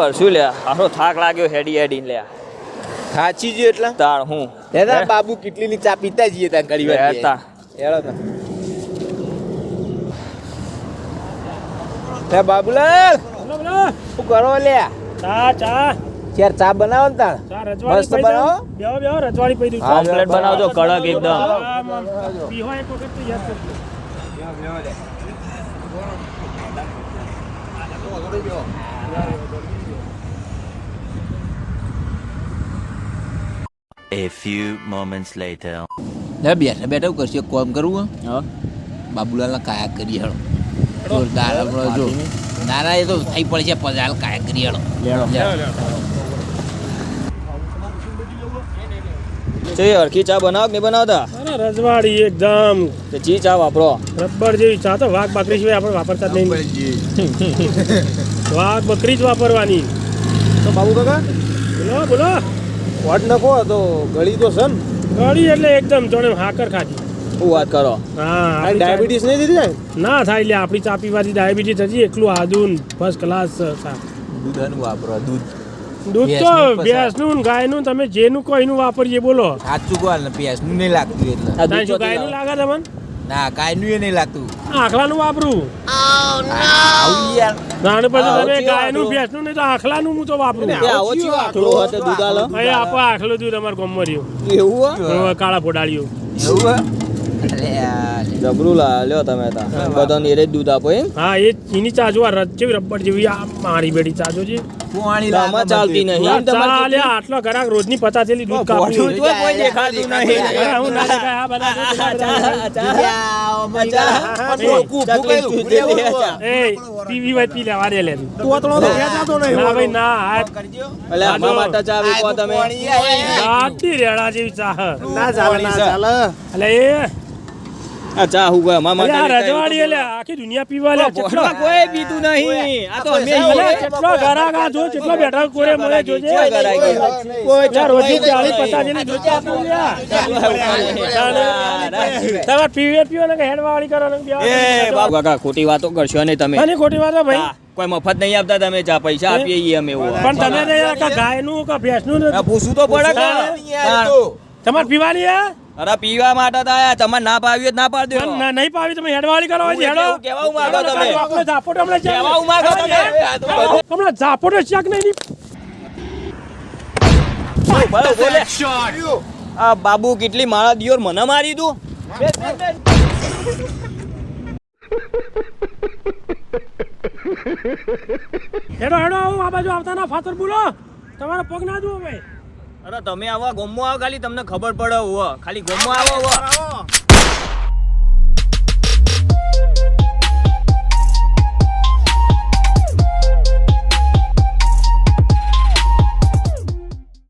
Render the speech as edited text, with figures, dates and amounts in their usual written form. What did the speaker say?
કરશું લ્યા આનો થાક લાગ્યો હેડી હેડી લ્યા સાચી જ એટલે તાર હું દાદા બાબુ કેટલીની ચા પીતા જઈએ ત્યાં ઘડી વાર હેતા હેડો ને બાબુલાલ શું કરો લ્યા ચા યાર ચા બનાવો ને તાર મસ્ત બનાવો બેહો રજવાડી પઈ દઉં કમ્પ્લેટ બનાવજો કડક એકદમ પીહો એક વખત તો યાદ કરજો A few moments later. ના બેઠા બેઠા કરશે કોમ કરવું હા બાબુલાલના કાયા કરી હેડો જોરદાર આપણો જો નાના એ તો થઈ પડશે પજાલ કાયા કરી હેડો છે હરખી ચા બનાવો કે નહીં બનાવતા અરે રજવાડી એકદમ તે ચી ચા વાપરો રબર જેવી ચા તો વાઘ બકરી સિવાય આપણે વાપરતા જ નહીં વાઘ બકરી જ વાપરવાની તો બાબુ કાકા બોલો વોટ નખો તો ગળી તો છે ને ગળી એટલે એકદમ જોડે હાકર ખાધી શું વાત કરો હા ડાયાબિટીસ નહીં દીધી ના થાય એટલે આપણી ચા પીવાથી ડાયાબિટીસ થતી એકલું આદુન ફર્સ્ટ ક્લાસ ચા દૂધ વાપરો દૂધ દૂધ તો ભેંસનું ને ગાયનું તમે જેનું કોઈ એનું વાપરીએ બોલો સાચું કહો ને ભેંસનું નહીં લાગતું એટલે આ તાન દૂધ શું ગાયનું લાગે તમને ના કાયનું એ નહીં લાગતું આખલાનું વાપરું આવું યાર નાનું પછી આવો તમે ચિયો ગાયનું આખલો? ભેંસનું નહીં તો આખલાનું હું તો વાપરું તે આવો ચિયો આખલો હતો દૂધ આલો અહીં આપો આખલું દૂધ અમારે ગમમાં રહ્યું એવું કાળા ફોડાળ્યું એવું અલે યાર જબરું લ્યો તમે તા બધાને એ જ દૂધ આપો એમ હા એ એની ચા જો જેવી રબર જેવી આ મારી બેડી ચા જો છે પોણી આમાં ચાલતી નહીં એમ તમારે ચા લે આટલો ઘરાક રોજની 50 થેલી દૂધ પોઠું કાપ્યું જોઈ કોઈ દેખાતું નહીં અરે હું ના દેખાય આ બધા એ પીવી હોય પી લે વારે લે ના ભાઈ ના એટલે આમાં માટે ચા વેચો તમે આટી રેડા જેવી ચા ના ચાલે એટલે એ આ ચા હું ગયો આમાં અરે આ માટે રજવાડી એટલે આખી દુનિયા પીવા લે કેટલો પોઠમાં કોઈ પીતું નહીં આ તો અમે અલે કેટલો ઘરાક આ જો કેટલો બેઠા કોરે મળે જોજે કોઈ યાર રોજી 40 50 જેની દૂધ આપું લ્યા તમાર પીવે પીવો ને કે હેડવાળી કરો ને એ બાબુ કાકા ખોટી વાતો કરશો નહીં તમે અને ખોટી વાત હે ભાઈ કોઈ મફત નહીં આપતા તમે ચા પૈસા આપીએ ઈ અમે એવું પણ તમે તો યાર કા ગાયનું કા ભેંસનું આ પૂછવું તો પડે કે તમાર પીવાની હે અરે પીવા માટે તો આયા તમારે ના પાવી હોય તો ના પાડી દેજો પણ નહીં પાવી તમે હેડવાળી કરો છે હેડો કેવા માંગો તમે આપણે ઝાપોટ હમણાં કેવા માંગો તમે હમણાં ઝાપોટ શક નહીં બોલે આ બાબુ કેટલી માળા દિયોર મને મારી તું હેડો હેડો આવું આ બાજુ આવતા ના ફાતર બોલો તમારા પગ ના જુઓ ભાઈ અરે તમે આવા ગોમમાં આવો ખાલી તમને ખબર પડે હોવ ખાલી ગોમમાં આવો